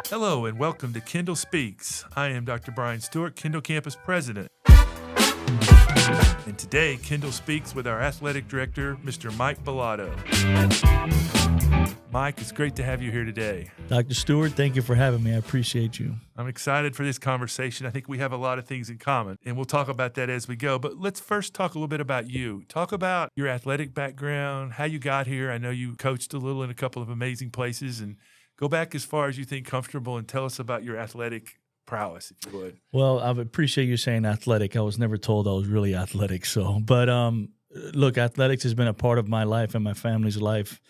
Hello and welcome to Kendall Speaks. I am Dr. Bryan Stewart, Kendall Campus President. And today, Kendall speaks with our athletic director, Mr. Micheal Balado. Mike, it's great to have you here today. Dr. Stewart, thank you for having me. I appreciate you. I'm excited for this conversation. I think we have a lot of things in common, and we'll talk about that as we go. But let's first talk a little bit about you. Talk about your athletic background, how you got here. I know you coached a little in a couple of amazing places, and go back as far as you think comfortable and tell us about your athletic prowess, if you would. Well, I appreciate you saying athletic. I was never told I was really athletic. But look, athletics has been a part of my life and my family's life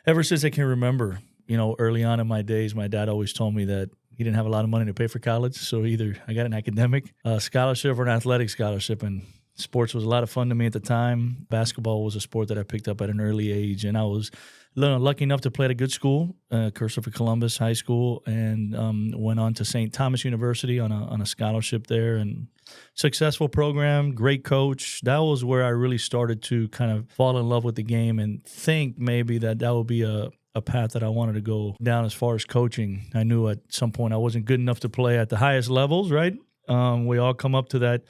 ever since I can remember. You know, early on in my days, my dad always told me that he didn't have a lot of money to pay for college. So either I got an academic scholarship or an athletic scholarship. And sports was a lot of fun to me at the time. Basketball was a sport that I picked up at an early age. And I was lucky enough to play at a good school, Christopher Columbus High School, and went on to St. Thomas University on a scholarship there. And successful program, great coach. That was where I really started to kind of fall in love with the game and think maybe that would be a path that I wanted to go down as far as coaching. I knew at some point I wasn't good enough to play at the highest levels, right? We all come up to that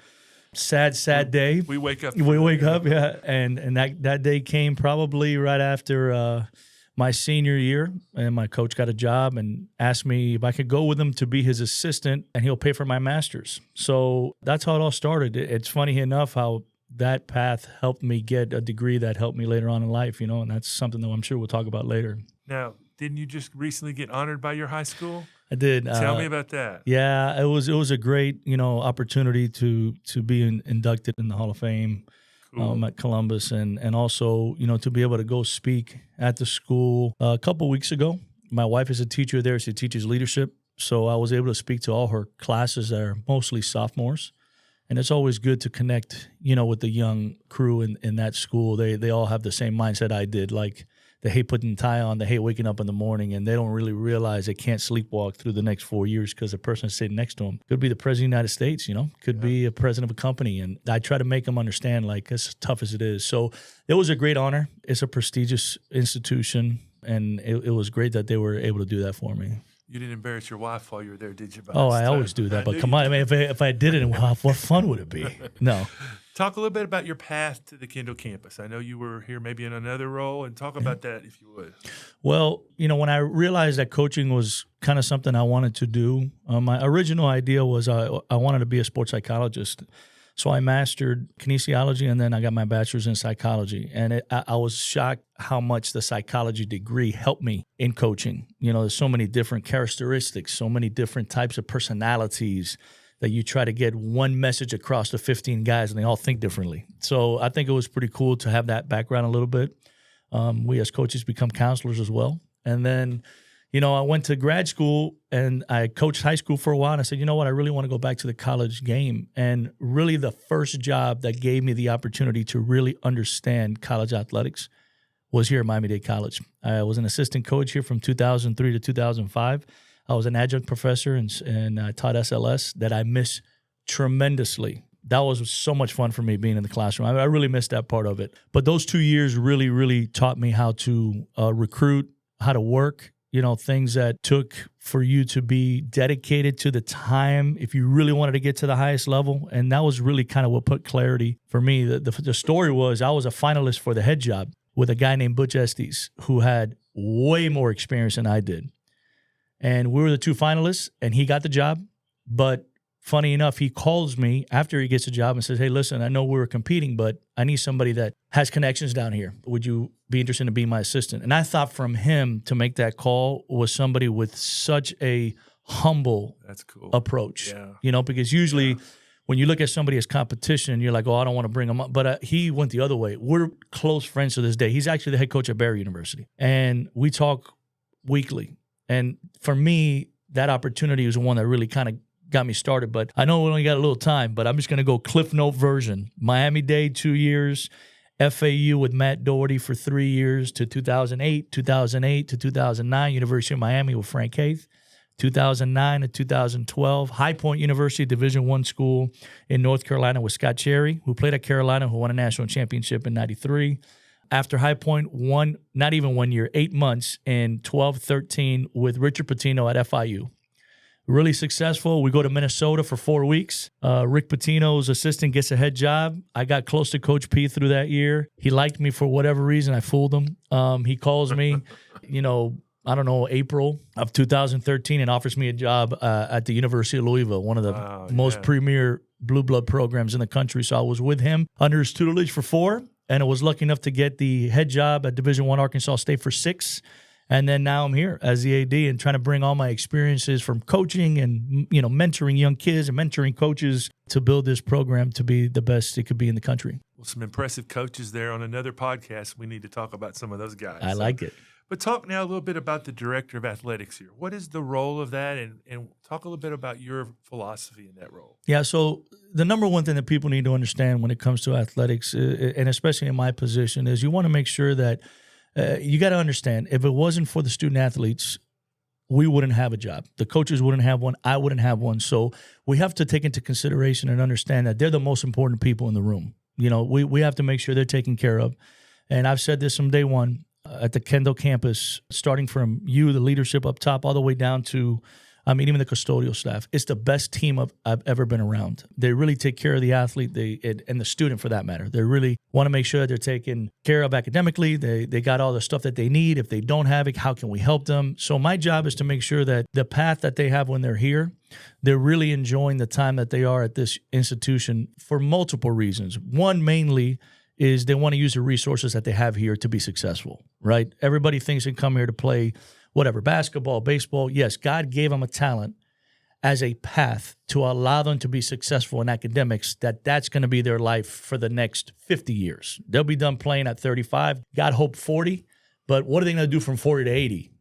sad day. We wake up. Yeah. And that day came probably right after my senior year, and my coach got a job and asked me if I could go with him to be his assistant, and he'll pay for my master's. So that's how it all started. It's funny enough how that path helped me get a degree that helped me later on in life, you know, and that's something that I'm sure we'll talk about later. Now, didn't you just recently get honored by your high school? I did. Tell me about that. Yeah, it was a great, opportunity to be inducted in the Hall of Fame. Cool. At Columbus, and also, to be able to go speak at the school. A couple weeks ago, my wife is a teacher there. She teaches leadership. So I was able to speak to all her classes that are mostly sophomores. And it's always good to connect, with the young crew in that school. They all have the same mindset I did. Like, they hate putting the tie on, they hate waking up in the morning, and they don't really realize they can't sleepwalk through the next 4 years because the person sitting next to them could be the president of the United States, could be a president of a company. And I try to make them understand, like, as tough as it is. So it was a great honor. It's a prestigious institution, and it was great that they were able to do that for me. You didn't embarrass your wife while you were there, did you? I always do that. But come on, I mean, if I did it, what fun would it be? No. Talk a little bit about your path to the Kendall campus. I know you were here maybe in another role, and talk about that if you would. Well, when I realized that coaching was kind of something I wanted to do, my original idea was I wanted to be a sports psychologist. So I mastered kinesiology, and then I got my bachelor's in psychology. And I was shocked how much the psychology degree helped me in coaching. There's so many different characteristics, so many different types of personalities that you try to get one message across to 15 guys, and they all think differently. So I think it was pretty cool to have that background a little bit. We as coaches become counselors as well. And then, I went to grad school, and I coached high school for a while, and I said, you know what, I really want to go back to the college game. And really the first job that gave me the opportunity to really understand college athletics was here at Miami Dade College. I was an assistant coach here from 2003 to 2005. I was an adjunct professor and I taught SLS that I miss tremendously. That was so much fun for me being in the classroom. I really missed that part of it. But those 2 years really, really taught me how to recruit, how to work, things that took for you to be dedicated to the time if you really wanted to get to the highest level. And that was really kind of what put clarity for me. The story was I was a finalist for the head job with a guy named Butch Estes who had way more experience than I did. And we were the two finalists, and he got the job. But funny enough, he calls me after he gets the job and says, hey, listen, I know we were competing, but I need somebody that has connections down here. Would you be interested in being my assistant? And I thought from him to make that call was somebody with such a humble approach. Yeah. Because usually when you look at somebody as competition, you're like, oh, I don't want to bring him up. But he went the other way. We're close friends to this day. He's actually the head coach at Barry University. And we talk weekly. And for me, that opportunity was the one that really kind of got me started. But I know we only got a little time, but I'm just going to go Cliff Note version. Miami Dade, 2 years. FAU with Matt Doherty for 3 years to 2008 to 2009. University of Miami with Frank Haith. 2009 to 2012. High Point University, Division I school in North Carolina with Scott Cherry, who played at Carolina, who won a national championship in 93. After High Point, not even 1 year, 8 months in 12-13 with Richard Pitino at FIU. really successful. We go to Minnesota for 4 weeks. Rick Pitino's assistant gets a head job. I got close to Coach P through that year. He liked me for whatever reason. I fooled him. He calls me, I don't know, April of 2013 and offers me a job at the University of Louisville, one of the most premier blue blood programs in the country. So I was with him under his tutelage for 4, and I was lucky enough to get the head job at Division I Arkansas State for 6. And then now I'm here as the AD and trying to bring all my experiences from coaching and, mentoring young kids and mentoring coaches to build this program to be the best it could be in the country. Well, some impressive coaches there. On another podcast, we need to talk about some of those guys. I like it. But talk now a little bit about the director of athletics here. What is the role of that? And talk a little bit about your philosophy in that role. Yeah, so the number one thing that people need to understand when it comes to athletics, and especially in my position, is you want to make sure that you got to understand, if it wasn't for the student athletes, we wouldn't have a job. The coaches wouldn't have one. I wouldn't have one. So we have to take into consideration and understand that they're the most important people in the room. We have to make sure they're taken care of. And I've said this from day one at the Kendall Campus, starting from the leadership up top, all the way down to, even the custodial staff. It's the best team I've ever been around. They really take care of the athlete and the student, for that matter. They really want to make sure they're taken care of academically. They got all the stuff that they need. If they don't have it, how can we help them? So my job is to make sure that the path that they have when they're here, they're really enjoying the time that they are at this institution for multiple reasons. One, mainly, is they want to use the resources that they have here to be successful, right? Everybody thinks they come here to play whatever, basketball, baseball. Yes, God gave them a talent as a path to allow them to be successful in academics, that's going to be their life for the next 50 years. They'll be done playing at 35, God hope 40, but what are they going to do from 40 to 80?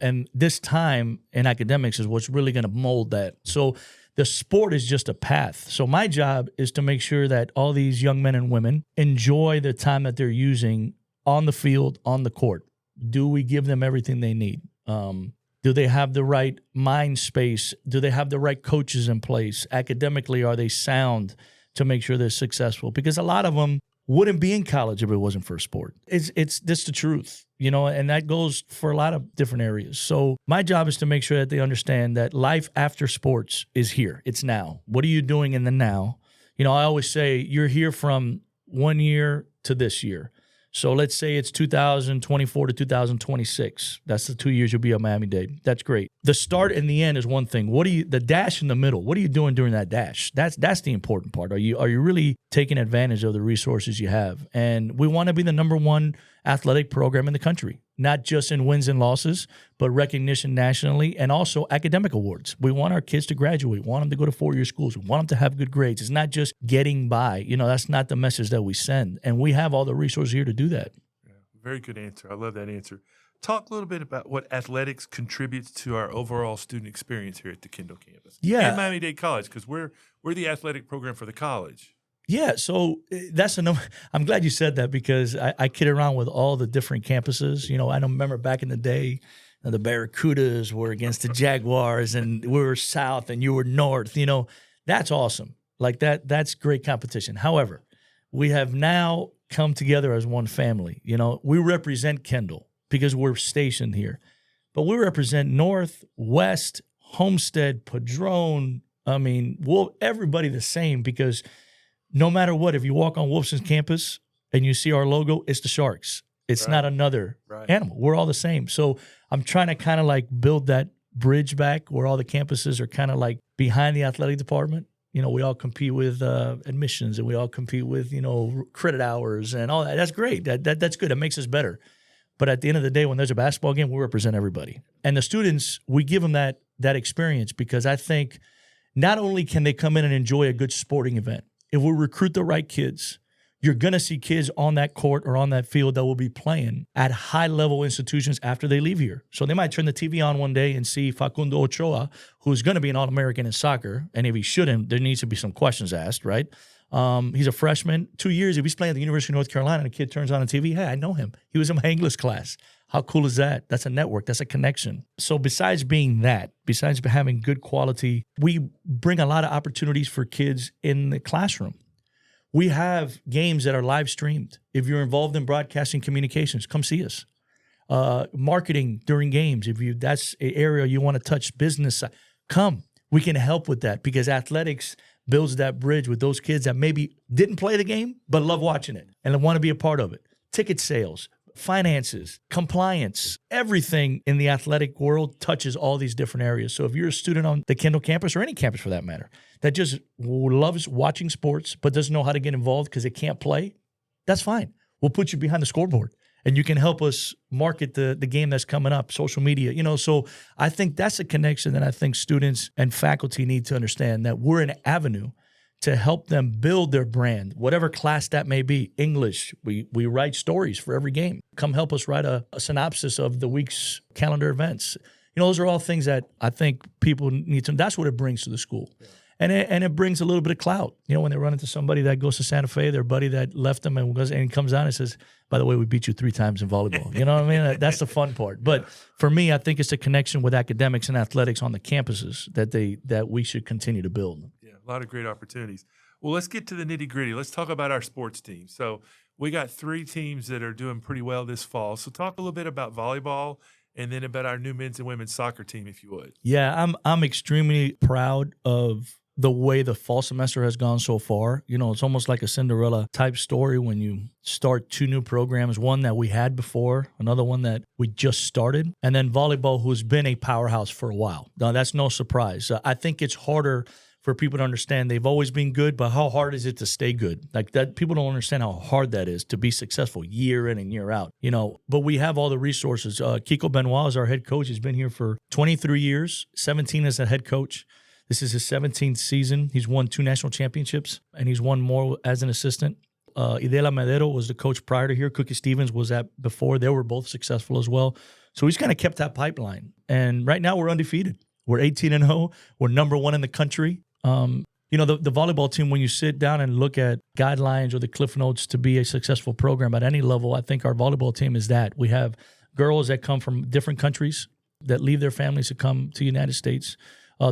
And this time in academics is what's really going to mold that. So the sport is just a path. So my job is to make sure that all these young men and women enjoy the time that they're using on the field, on the court. Do we give them everything they need? Do they have the right mind space? Do they have the right coaches in place? Academically, are they sound to make sure they're successful? Because a lot of them wouldn't be in college if it wasn't for sport. It's that's the truth, and that goes for a lot of different areas. So my job is to make sure that they understand that life after sports is here. It's now. What are you doing in the now? I always say you're here from 1 year to this year. So let's say it's 2024 to 2026. That's the 2 years you'll be at Miami Dade. That's great. The start and the end is one thing. The dash in the middle? What are you doing during that dash? That's the important part. Are you really taking advantage of the resources you have? And we want to be the number one athletic program in the country, not just in wins and losses, but recognition nationally and also academic awards. We want our kids to graduate. We want them to go to 4-year schools. We want them to have good grades. It's not just getting by. That's not the message that we send. And we have all the resources here to do that. Yeah, very good answer. I love that answer. Talk a little bit about what athletics contributes to our overall student experience here at the Kendall Campus. Yeah. And Miami Dade College, because we're the athletic program for the college. Yeah, so that's a number. I'm glad you said that because I kid around with all the different campuses. I remember back in the day, the Barracudas were against the Jaguars, and we were south and you were north. That's awesome. Like that's great competition. However, we have now come together as one family. We represent Kendall because we're stationed here, but we represent North, West, Homestead, Padrone. Everybody the same because no matter what, if you walk on Wolfson's campus and you see our logo, it's the Sharks. It's not another animal. We're all the same. So I'm trying to kind of like build that bridge back where all the campuses are kind of like behind the athletic department. We all compete with admissions and we all compete with, credit hours and all that. That's great. That's good. It makes us better. But at the end of the day, when there's a basketball game, we represent everybody. And the students, we give them that experience because I think not only can they come in and enjoy a good sporting event, if we recruit the right kids, you're going to see kids on that court or on that field that will be playing at high-level institutions after they leave here. So they might turn the TV on one day and see Facundo Ochoa, who's going to be an All-American in soccer. And if he shouldn't, there needs to be some questions asked, right? He's a freshman. 2 years, if he's playing at the University of North Carolina and a kid turns on the TV, hey, I know him. He was in my English class. How cool is that? That's a network. That's a connection. So besides having good quality, we bring a lot of opportunities for kids in the classroom. We have games that are live streamed. If you're involved in broadcasting communications, come see us. Marketing during games, that's an area you want to touch business, come. We can help with that because athletics builds that bridge with those kids that maybe didn't play the game but love watching it and want to be a part of it. Ticket sales, finances, compliance, everything in the athletic world touches all these different areas. So if you're a student on the Kendall campus or any campus for that matter that just loves watching sports but doesn't know how to get involved because they can't play, that's fine. We'll put you behind the scoreboard and you can help us market the game that's coming up, social media, So I think that's a connection that I think students and faculty need to understand, that we're an avenue to help them build their brand, whatever class that may be. English, we write stories for every game. Come help us write a synopsis of the week's calendar events. Those are all things that I think people need to. That's what it brings to the school. Yeah. And it brings a little bit of clout. When they run into somebody that goes to Santa Fe, their buddy that left them and comes down and says, by the way, we beat you 3 times in volleyball. You know what I mean? That's the fun part. But for me, I think it's a connection with academics and athletics on the campuses that we should continue to build. Yeah, a lot of great opportunities. Well, let's get to the nitty-gritty. Let's talk about our sports team. So we got 3 teams that are doing pretty well this fall. So talk a little bit about volleyball and then about our new men's and women's soccer team, if you would. Yeah, I'm extremely proud of the way the fall semester has gone so far. It's almost like a Cinderella type story when you start 2 new programs, one that we had before, another one that we just started, and then volleyball, who's been a powerhouse for a while. Now, that's no surprise. I think it's harder for people to understand. They've always been good, but how hard is it to stay good? Like that, people don't understand how hard that is to be successful year in and year out. But we have all the resources. Kiko Benoit is our head coach. He's been here for 23 years, 17 as a head coach. This is his 17th season. He's won 2 national championships, and he's won more as an assistant. Idela Madero was the coach prior to here. Cookie Stevens was at before. They were both successful as well. So he's kind of kept that pipeline. And right now we're undefeated. We're 18-0. We're number 1 in the country. The volleyball team, when you sit down and look at guidelines or the cliff notes to be a successful program at any level, I think our volleyball team is that. We have girls that come from different countries that leave their families to come to the United States.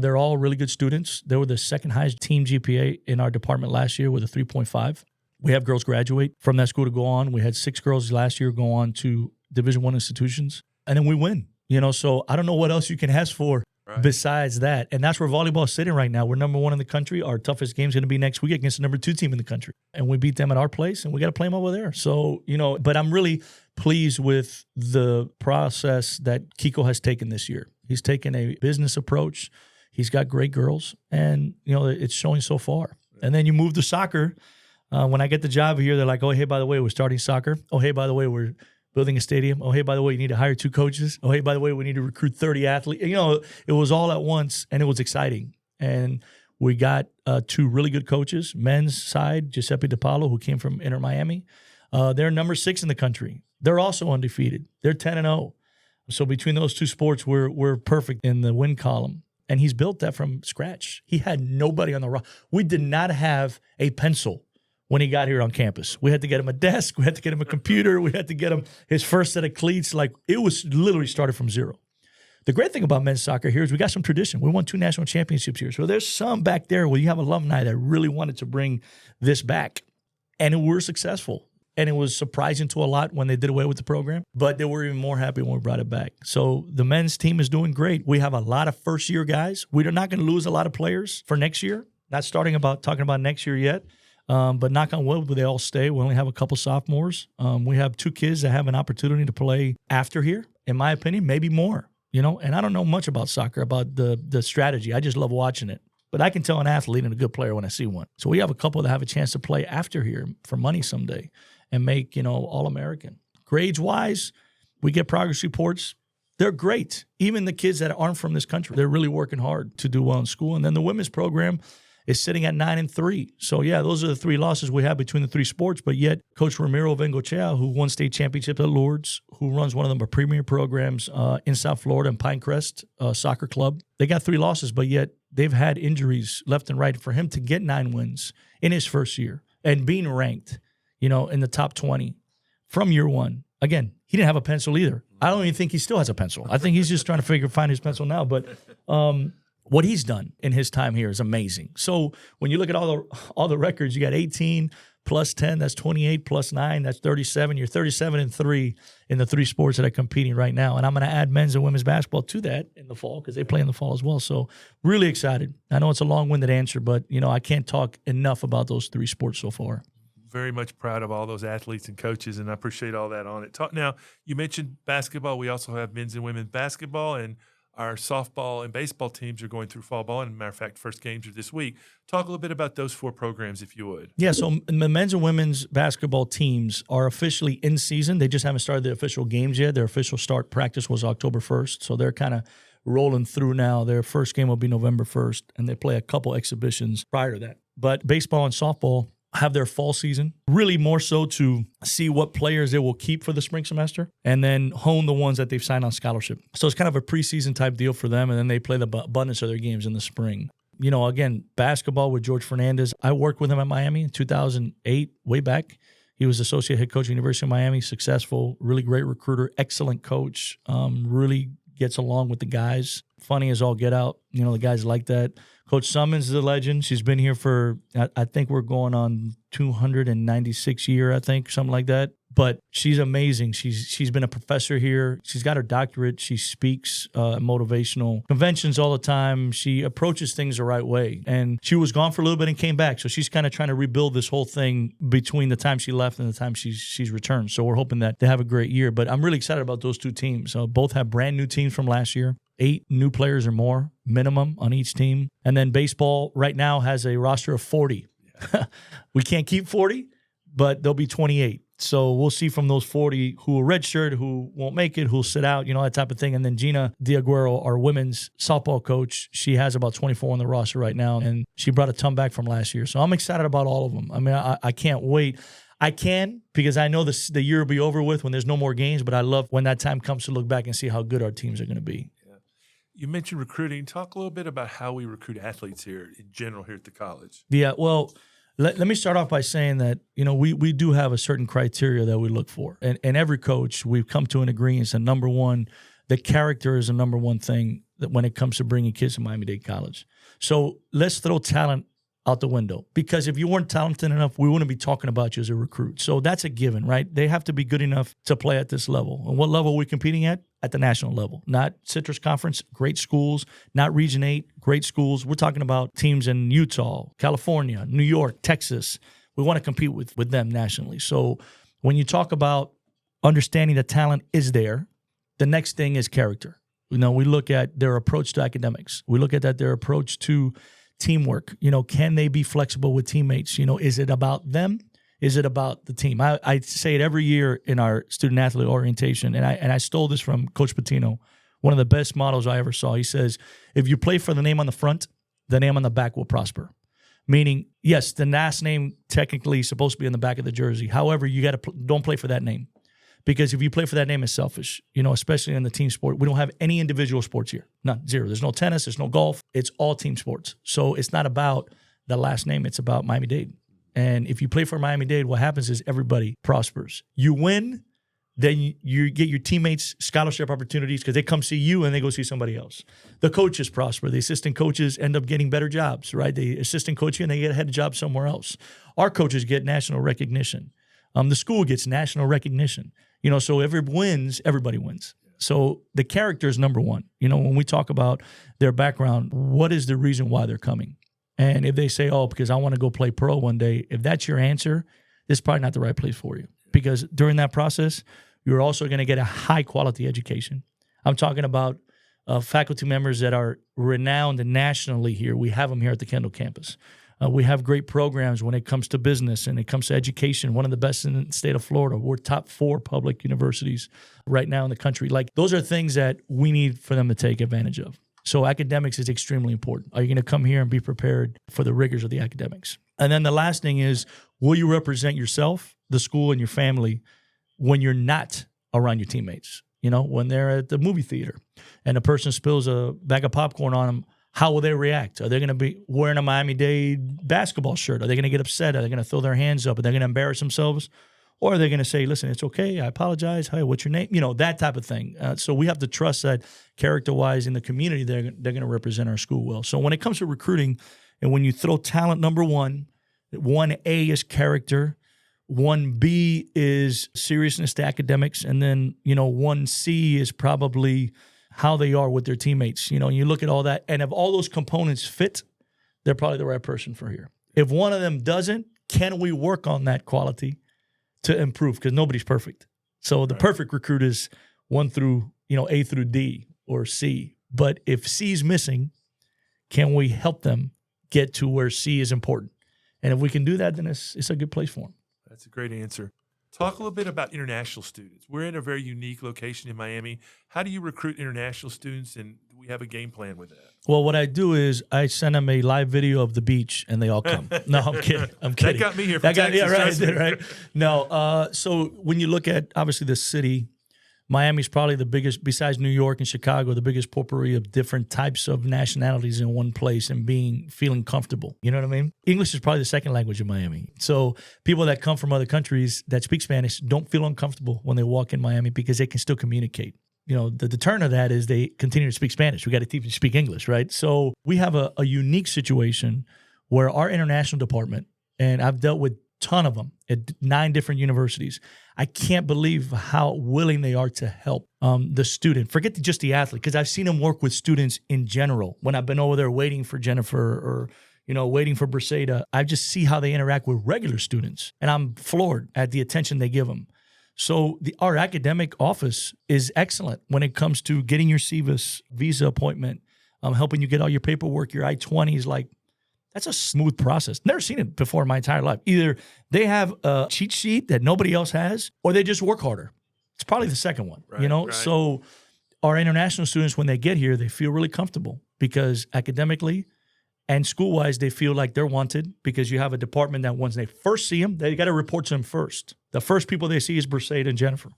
They're all really good students. They were the second highest team GPA in our department last year with a 3.5. We have girls graduate from that school to go on. We had 6 girls last year go on to Division I institutions, and then we win. So I don't know what else you can ask for besides that. And that's where volleyball is sitting right now. We're number 1 in the country. Our toughest game is going to be next week against the number 2 team in the country. And we beat them at our place, and we got to play them over there. So, but I'm really pleased with the process that Kiko has taken this year. He's taken a business approach. He's got great girls, and, it's showing so far. And then you move to soccer. When I get the job here, they're like, oh, hey, by the way, we're starting soccer. Oh, hey, by the way, we're building a stadium. Oh, hey, by the way, you need to hire 2 coaches. Oh, hey, by the way, we need to recruit 30 athletes. It was all at once, and it was exciting. And we got 2 really good coaches. Men's side, Giuseppe DiPaolo, who came from Inter Miami. They're number 6 in the country. They're also undefeated. They're 10-0. So between those 2 sports, we're perfect in the win column. And he's built that from scratch. He had nobody on the roster. We did not have a pencil when he got here on campus. We had to get him a desk. We had to get him a computer. We had to get him his first set of cleats. Like, it was literally started from zero. The great thing about men's soccer here is we got some tradition. We won 2 national championships here. So there's some back there where you have alumni that really wanted to bring this back. And we were successful. And it was surprising to a lot when they did away with the program, but they were even more happy when we brought it back. So the men's team is doing great. We have a lot of first-year guys. We're not going to lose a lot of players for next year. Not talking about next year yet, but knock on wood, they all stay. We only have a couple sophomores. We have 2 kids that have an opportunity to play after here, in my opinion, maybe more. And I don't know much about soccer, about the strategy. I just love watching it. But I can tell an athlete and a good player when I see one. So we have a couple that have a chance to play after here for money someday and make, All-American. Grades-wise, we get progress reports. They're great. Even the kids that aren't from this country, they're really working hard to do well in school. And then the women's program is sitting at 9-3. So, yeah, those are the 3 losses we have between the 3 sports. But yet, Coach Ramiro Bengochea, who won state championship at Lourdes, who runs one of the premier programs in South Florida in Pinecrest Soccer Club, they got 3 losses, but yet they've had injuries left and right. For him to get 9 wins in his first year and being ranked, in the top 20 from year 1. Again, he didn't have a pencil either. I don't even think he still has a pencil. I think he's just trying to find his pencil now. But what he's done in his time here is amazing. So when you look at all the records, you got 18 plus 10, that's 28, plus 9, that's 37. You're 37-3 in the 3 sports that are competing right now. And I'm going to add men's and women's basketball to that in the fall because they play in the fall as well. So really excited. I know it's a long-winded answer, but, I can't talk enough about those 3 sports so far. Very much proud of all those athletes and coaches, and I appreciate all that on it. Now, you mentioned basketball. We also have men's and women's basketball, and our softball and baseball teams are going through fall ball. And matter of fact, first games are this week. Talk a little bit about those 4 programs, if you would. Yeah, so the men's and women's basketball teams are officially in season. They just haven't started the official games yet. Their official start practice was October 1st, so they're kind of rolling through now. Their first game will be November 1st, and they play a couple exhibitions prior to that. But baseball and softball have their fall season, really more so to see what players they will keep for the spring semester and then hone the ones that they've signed on scholarship. So it's kind of a preseason type deal for them, and then they play the abundance of their games in the spring. Again, basketball with George Fernandez. I worked with him at Miami in 2008, way back. He was associate head coach at University of Miami, successful, really great recruiter, excellent coach, really gets along with the guys. Funny as all get out. The guys like that. Coach Summons is a legend. She's been here for, I think we're going on 296 year, I think, something like that. But she's amazing. She's been a professor here. She's got her doctorate. She speaks motivational conventions all the time. She approaches things the right way. And she was gone for a little bit and came back. So she's kind of trying to rebuild this whole thing between the time she left and the time she's returned. So we're hoping that they have a great year. But I'm really excited about those 2 teams. Both have brand new teams from last year. 8 new players or more minimum on each team. And then baseball right now has a roster of 40. We can't keep 40, but there'll be 28. So we'll see from those 40 who will redshirt, who won't make it, who'll sit out, that type of thing. And then Gina Diaguero, our women's softball coach, she has about 24 on the roster right now, and she brought a ton back from last year. So I'm excited about all of them. I mean, I can't wait. I can because I know the year will be over with when there's no more games, but I love when that time comes to look back and see how good our teams are going to be. You mentioned recruiting. Talk a little bit about how we recruit athletes here in general here at the college. Yeah, well, let me start off by saying that, we do have a certain criteria that we look for. And every coach, we've come to an agreement that number one, the character is the number one thing that when it comes to bringing kids to Miami Dade College. So let's throw talent out the window, because if you weren't talented enough, we wouldn't be talking about you as a recruit. So that's a given, right? They have to be good enough to play at this level. And what level are we competing at? At the national level, not Citrus Conference, great schools, not Region 8, great schools. We're talking about teams in Utah, California, New York, Texas. We want to compete with them nationally. So when you talk about understanding that talent is there, the next thing is character. We look at their approach to academics. We look at their approach to teamwork. Can they be flexible with teammates? Is it about them? Is it about the team? I say it every year in our student athlete orientation, and I stole this from Coach Patino, one of the best models I ever saw. He says, if you play for the name on the front, the name on the back will prosper. Meaning, yes, the last name technically is supposed to be on the back of the jersey. However, you don't play for that name, because if you play for that name, it's selfish. Especially in the team sport, we don't have any individual sports here. None, zero. There's no tennis. There's no golf. It's all team sports. So it's not about the last name. It's about Miami Dade. And if you play for Miami Dade, what happens is everybody prospers. You win, then you get your teammates scholarship opportunities because they come see you and they go see somebody else. The coaches prosper. The assistant coaches end up getting better jobs, right? The assistant coach and they get a head job somewhere else. Our coaches get national recognition. The school gets national recognition. So everybody wins. So the character is number one. When we talk about their background, what is the reason why they're coming? And if they say, because I want to go play pro one day, if that's your answer, this is probably not the right place for you. Because during that process, you're also going to get a high-quality education. I'm talking about faculty members that are renowned nationally here. We have them here at the Kendall Campus. We have great programs when it comes to business and it comes to education, one of the best in the state of Florida. We're top 4 public universities right now in the country. Those are things that we need for them to take advantage of. So academics is extremely important. Are you going to come here and be prepared for the rigors of the academics? And then the last thing is, will you represent yourself, the school, and your family when you're not around your teammates? When they're at the movie theater and a person spills a bag of popcorn on them, how will they react? Are they going to be wearing a Miami Dade basketball shirt? Are they going to get upset? Are they going to throw their hands up? Are they going to embarrass themselves? Or are they going to say, listen, it's okay, I apologize, hey, what's your name? That type of thing. So we have to trust that character-wise in the community, they're going to represent our school well. So when it comes to recruiting and when you throw talent number one, 1A is character. 1B is seriousness to academics. And then, 1C is probably how they are with their teammates. You look at all that. And if all those components fit, they're probably the right person for here. If one of them doesn't, can we work on that quality to improve? Because nobody's perfect. So the perfect recruit is 1 through, A through D or C. But if C is missing, can we help them get to where C is important? And if we can do that, then it's a good place for them. That's a great answer. Talk a little bit about international students. We're in a very unique location in Miami. How do you recruit international students, and do we have a game plan with that? Well, what I do is I send them a live video of the beach, and they all come. No, I'm kidding. That got me here from Texas. Yeah, right. No, so when you look at, obviously, the city, Miami's probably the biggest, besides New York and Chicago, the biggest potpourri of different types of nationalities in one place and feeling comfortable. You know what I mean? English is probably the second language in Miami. So people that come from other countries that speak Spanish don't feel uncomfortable when they walk in Miami because they can still communicate. The deterrent of that is they continue to speak Spanish. We got to teach them to speak English, right? So we have a unique situation where our international department, and I've dealt with a ton of them at 9 different universities. I can't believe how willing they are to help the student. Forget just the athlete, because I've seen them work with students in general. When I've been over there waiting for Jennifer or, waiting for Briseida, I just see how they interact with regular students. And I'm floored at the attention they give them. So our academic office is excellent when it comes to getting your CVIS visa appointment, helping you get all your paperwork, your I-20s, like, that's a smooth process. Never seen it before in my entire life. Either they have a cheat sheet that nobody else has, or they just work harder. It's probably the second one, right. So our international students, when they get here, they feel really comfortable because academically and school-wise, they feel like they're wanted because you have a department that once they first see them, they got to report to them first. The first people they see is Briseida and Jennifer.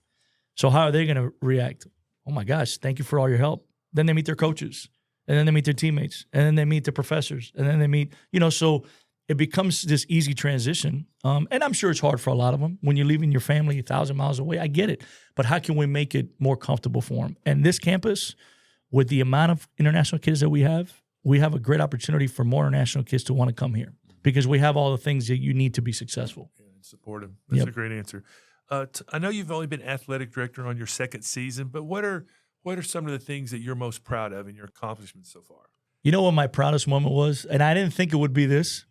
So how are they going to react? Oh, my gosh, thank you for all your help. Then they meet their coaches. And then they meet their teammates, and then they meet the professors, and then they meet, so it becomes this easy transition. And I'm sure it's hard for a lot of them. When you're leaving your family 1,000 miles away, I get it. But how can we make it more comfortable for them? And this campus, with the amount of international kids that we have a great opportunity for more international kids to want to come here because we have all the things that you need to be successful. Yeah, and support them. That's a great answer. I know you've only been athletic director on your second season, but what are some of the things that you're most proud of in your accomplishments so far? You know what my proudest moment was? And I didn't think it would be this,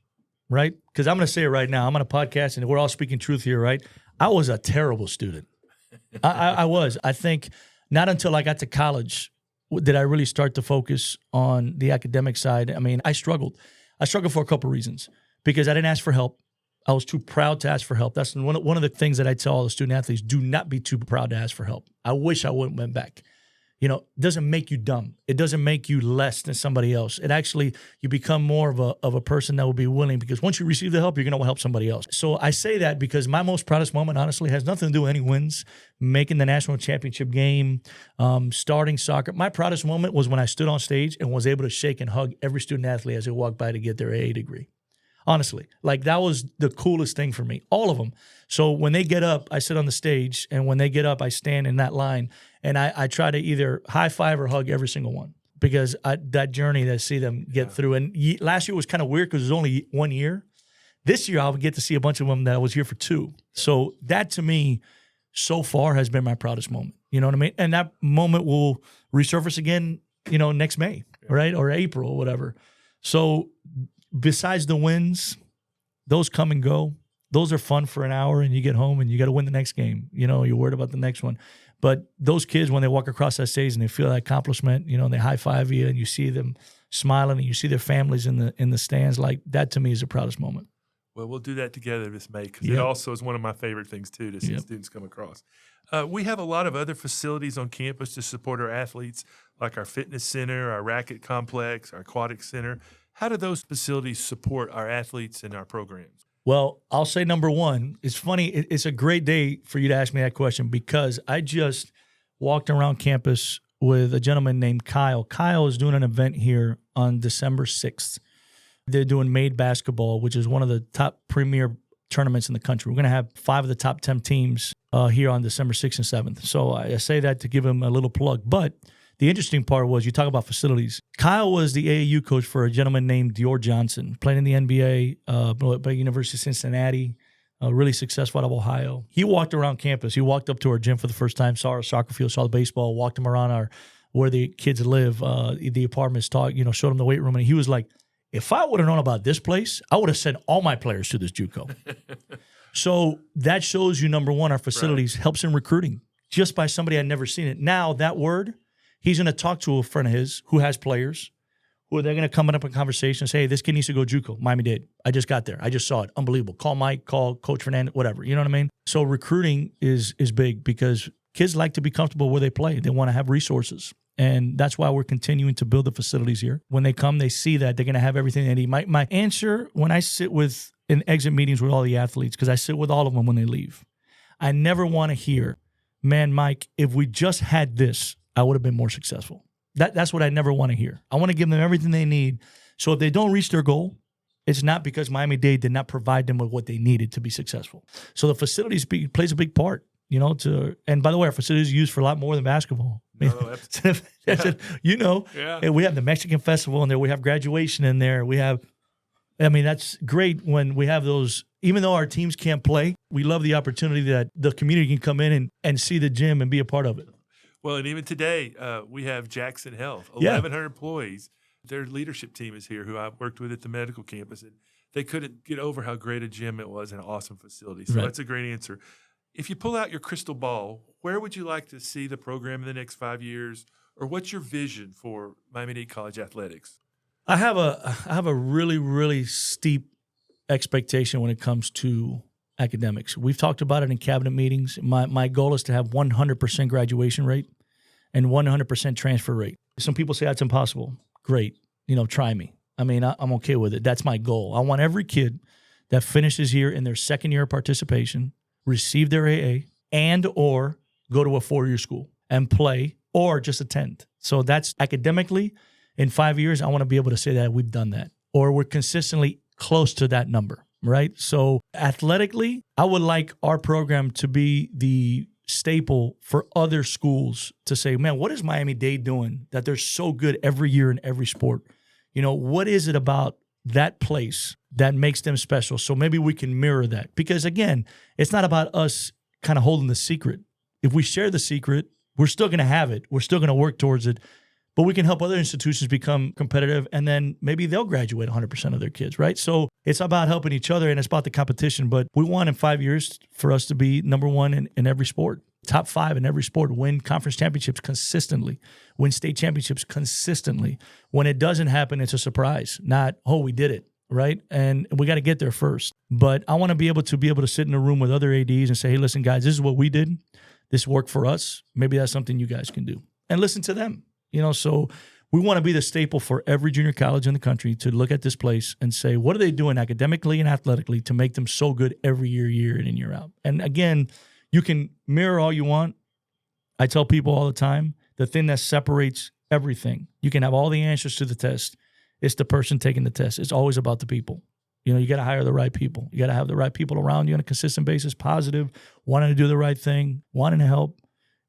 right? Because I'm going to say it right now. I'm on a podcast, and we're all speaking truth here, right? I was a terrible student. I was. I think not until I got to college did I really start to focus on the academic side. I mean, I struggled. I struggled for a couple of reasons. Because I didn't ask for help. I was too proud to ask for help. That's one of the things that I tell all the student athletes, do not be too proud to ask for help. I wish I wouldn't went back. It doesn't make you dumb. It doesn't make you less than somebody else. It actually, you become more of a person that will be willing, because once you receive the help, you're going to help somebody else. So I say that because my most proudest moment, honestly, has nothing to do with any wins, making the national championship game, starting soccer. My proudest moment was when I stood on stage and was able to shake and hug every student athlete as they walked by to get their AA degree. Honestly, like that was the coolest thing for me, all of them. So when they get up, I sit on the stage, and when they get up, I stand in that line, and I try to either high five or hug every single one, because that journey to see them get through. And last year was kind of weird because it was only 1 year. This year, I'll get to see a bunch of them that was here for 2. So that to me, so far, has been my proudest moment. You know what I mean? And that moment will resurface again, next May, right? Or April or whatever. So besides the wins, those come and go. Those are fun for an hour, and you get home and you got to win the next game. You're worried about the next one. But those kids, when they walk across that stage and they feel that accomplishment, and they high five you, and you see them smiling, and you see their families in the stands, like that to me is the proudest moment. Well, we'll do that together this May, because it also is one of my favorite things too, to see students come across. We have a lot of other facilities on campus to support our athletes, like our fitness center, our racket complex, our aquatic center. How do those facilities support our athletes and our programs? Well, I'll say number one, it's funny. It's a great day for you to ask me that question, because I just walked around campus with a gentleman named Kyle. Kyle is doing an event here on December 6th. They're doing Made Basketball, which is one of the top premier tournaments in the country. We're going to have 5 of the top 10 teams here on December 6th and 7th. So I say that to give him a little plug. But The interesting part was you talk about facilities. Kyle was the AAU coach for a gentleman named Dior Johnson, playing in the NBA, by University of Cincinnati, really successful out of Ohio. He walked around campus. He walked up to our gym for the first time, saw our soccer field, saw the baseball, walked him around where the kids live, the apartments, showed him the weight room, and he was like, if I would have known about this place, I would have sent all my players to this JUCO. So that shows you, number one, our facilities helps in recruiting just by somebody I'd never seen it. Now, that word, he's going to talk to a friend of his who has players who they're going to come up in conversation and say, hey, this kid needs to go JUCO, Miami Dade. I just got there. I just saw it. Unbelievable. Call Mike, call Coach Fernandez, whatever. You know what I mean? So recruiting is big because kids like to be comfortable where they play. They want to have resources. And that's why we're continuing to build the facilities here. When they come, they see that they're going to have everything they need. My answer when I sit in exit meetings with all the athletes, because I sit with all of them when they leave, I never want to hear, man, Mike, if we just had this, I would have been more successful. That's what I never want to hear. I want to give them everything they need. So if they don't reach their goal, it's not because Miami-Dade did not provide them with what they needed to be successful. So the facilities plays a big part, and by the way, our facilities are used for a lot more than basketball. No, And we have the Mexican festival in there. We have graduation in there. That's great when we have those. Even though our teams can't play, we love the opportunity that the community can come in and see the gym and be a part of it. Well, and even today, we have Jackson Health, 1,100 employees. Their leadership team is here, who I've worked with at the medical campus, and they couldn't get over how great a gym it was and an awesome facility. So That's a great answer. If you pull out your crystal ball, where would you like to see the program in the next 5 years, or what's your vision for Miami Dade College athletics? I have a really, really steep expectation when it comes to academics. We've talked about it in cabinet meetings. My goal is to have 100% graduation rate and 100% transfer rate. Some people say that's impossible. Great. Try me. I'm okay with it. That's my goal. I want every kid that finishes here in their second year of participation, receive their AA, and or go to a 4-year school and play or just attend. So that's academically, in 5 years, I want to be able to say that we've done that or we're consistently close to that number, right? So athletically, I would like our program to be the staple for other schools to say, man, what is Miami-Dade doing that they're so good every year in every sport? What is it about that place that makes them special? So maybe we can mirror that. Because again, it's not about us kind of holding the secret. If we share the secret, we're still going to have it. We're still going to work towards it. But we can help other institutions become competitive, and then maybe they'll graduate 100% of their kids, right? So it's about helping each other, and it's about the competition. But we want in 5 years for us to be number one in every sport, top 5 in every sport, win conference championships consistently, win state championships consistently. When it doesn't happen, it's a surprise, not, oh, we did it, right? And we got to get there first. But I want to be able to sit in a room with other ADs and say, hey, listen, guys, this is what we did. This worked for us. Maybe that's something you guys can do. And listen to them. So we want to be the staple for every junior college in the country to look at this place and say, what are they doing academically and athletically to make them so good every year in and year out? And again, you can mirror all you want. I tell people all the time, the thing that separates everything, you can have all the answers to the test. It's the person taking the test. It's always about the people. You got to hire the right people. You got to have the right people around you on a consistent basis, positive, wanting to do the right thing, wanting to help.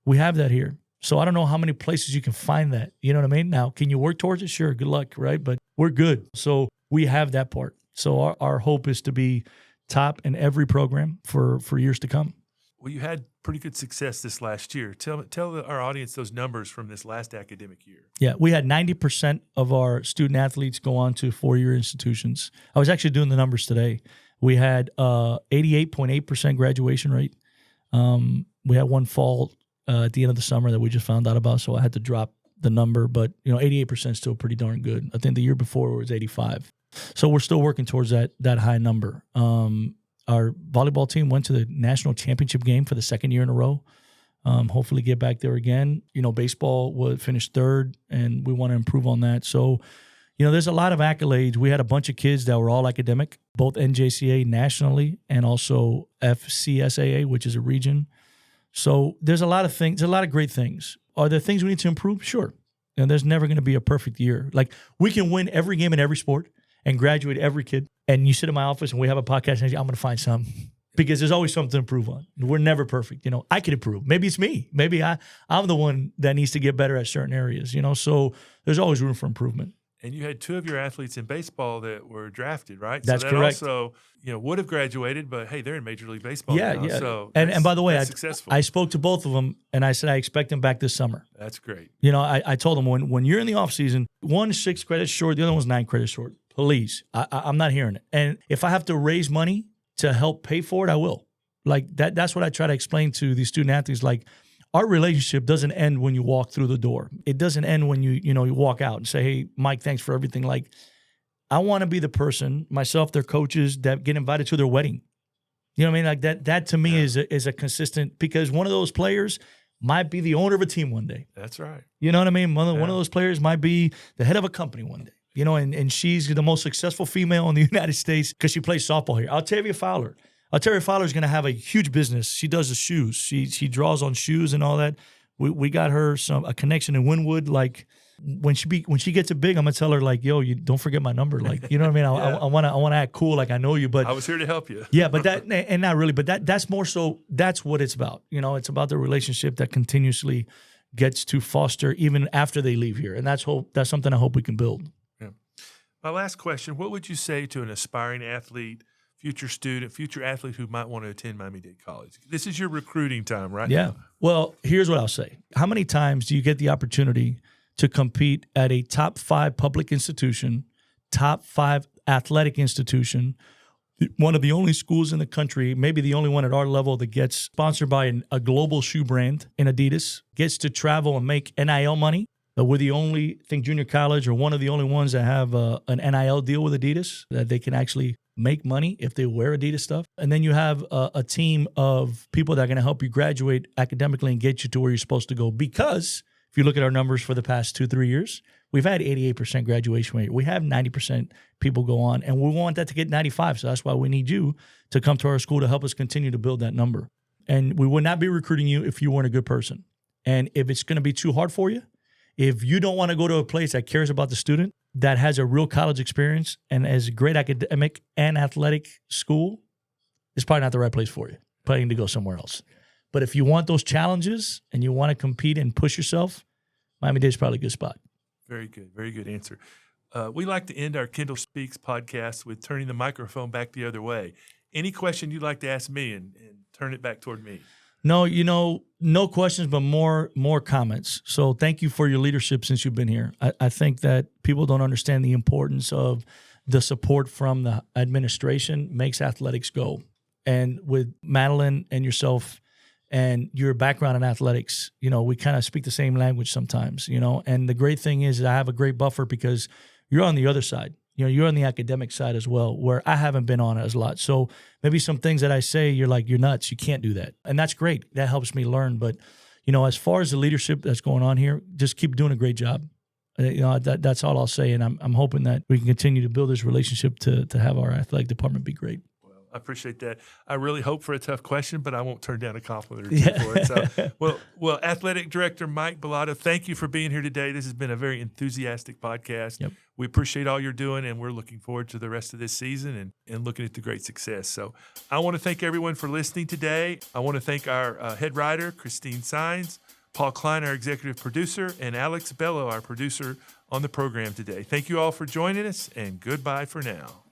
We have that here. So I don't know how many places you can find that. You know what I mean? Now, can you work towards it? Sure. Good luck, right? But we're good. So we have that part. So our hope is to be top in every program for years to come. Well, you had pretty good success this last year. Tell our audience those numbers from this last academic year. Yeah, we had 90% of our student athletes go on to 4-year institutions. I was actually doing the numbers today. We had 88.8% graduation rate. We had one fall at the end of the summer that we just found out about, so I had to drop the number. But 88% is still pretty darn good. I think the year before it was 85. So we're still working towards that high number. Our volleyball team went to the national championship game for the second year in a row. Hopefully get back there again. Baseball would finish third, and we want to improve on that. So, there's a lot of accolades. We had a bunch of kids that were all academic, both NJCA nationally and also FCSAA, which is a region. So there's a lot of things, a lot of great things. Are there things we need to improve? Sure. And there's never going to be a perfect year. Like, we can win every game in every sport and graduate every kid. And you sit in my office and we have a podcast and I'm going to find some. because there's always something to improve on. We're never perfect. I could improve. Maybe it's me. Maybe I'm the one that needs to get better at certain areas, so there's always room for improvement. And you had two of your athletes in baseball that were drafted, right? That's so that correct. Also, would have graduated, but hey, they're in Major League Baseball now. Yeah. So and by the way, successful. I spoke to both of them, and I said I expect them back this summer. That's great. I told them when you're in the offseason, one's 6 credits short, the other one's 9 credits short. Please, I'm not hearing it. And if I have to raise money to help pay for it, I will. Like that's what I try to explain to these student athletes. Like, our relationship doesn't end when you walk through the door. It doesn't end when you walk out and say, hey, Mike, thanks for everything. Like, I want to be the person, myself, their coaches, that get invited to their wedding. You know what I mean? Like that to me is a consistent, because one of those players might be the owner of a team one day. That's right. You know what I mean? One of those players might be the head of a company one day. And she's the most successful female in the United States because she plays softball here. Octavia Fowler is going to have a huge business. She does the shoes. She draws on shoes and all that. We got her a connection in Wynwood. Like, when she gets it big, I'm gonna tell her, like, yo, you don't forget my number. Like, you know what I mean? I want to act cool, like I know you, but I was here to help you. Yeah, but and not really, but that's more so. That's what it's about. It's about the relationship that continuously gets to foster even after they leave here, and that's something I hope we can build. Yeah. My last question: what would you say to an aspiring athlete, future student, future athlete who might want to attend Miami-Dade College? This is your recruiting time, right? Yeah. Now. Well, here's what I'll say. How many times do you get the opportunity to compete at a top 5 public institution, top 5 athletic institution, one of the only schools in the country, maybe the only one at our level that gets sponsored by a global shoe brand in Adidas, gets to travel and make NIL money? We're the only, junior college, or one of the only ones that have an NIL deal with Adidas, that they can actually make money if they wear Adidas stuff. And then you have a team of people that are going to help you graduate academically and get you to where you're supposed to go. Because if you look at our numbers for the past 2-3 years, we've had 88% graduation rate. We have 90% people go on, and we want that to get 95. So that's why we need you to come to our school to help us continue to build that number. And we would not be recruiting you if you weren't a good person. And if it's going to be too hard for you, if you don't want to go to a place that cares about the student, that has a real college experience and has a great academic and athletic school, it's probably not the right place for you. Probably need to go somewhere else. But if you want those challenges and you want to compete and push yourself, Miami-Dade is probably a good spot. Very good. Very good answer. We like to end our Kendall Speaks podcast with turning the microphone back the other way. Any question you'd like to ask me and turn it back toward me? No, no questions, but more comments. So thank you for your leadership since you've been here. I think that people don't understand the importance of the support from the administration makes athletics go. And with Madeline and yourself and your background in athletics, we kind of speak the same language sometimes, And the great thing is that I have a great buffer because you're on the other side. You're on the academic side as well, where I haven't been on it as a lot. So maybe some things that I say, you're like, you're nuts. You can't do that. And that's great. That helps me learn. But, as far as the leadership that's going on here, just keep doing a great job. That's all I'll say. And I'm hoping that we can continue to build this relationship to have our athletic department be great. I appreciate that. I really hope for a tough question, but I won't turn down a compliment or two for it. So, well, Athletic Director Mike Balado, thank you for being here today. This has been a very enthusiastic podcast. Yep. We appreciate all you're doing, and we're looking forward to the rest of this season and looking at the great success. So I want to thank everyone for listening today. I want to thank our head writer, Christine Sines, Paul Klein, our executive producer, and Alex Bello, our producer on the program today. Thank you all for joining us, and goodbye for now.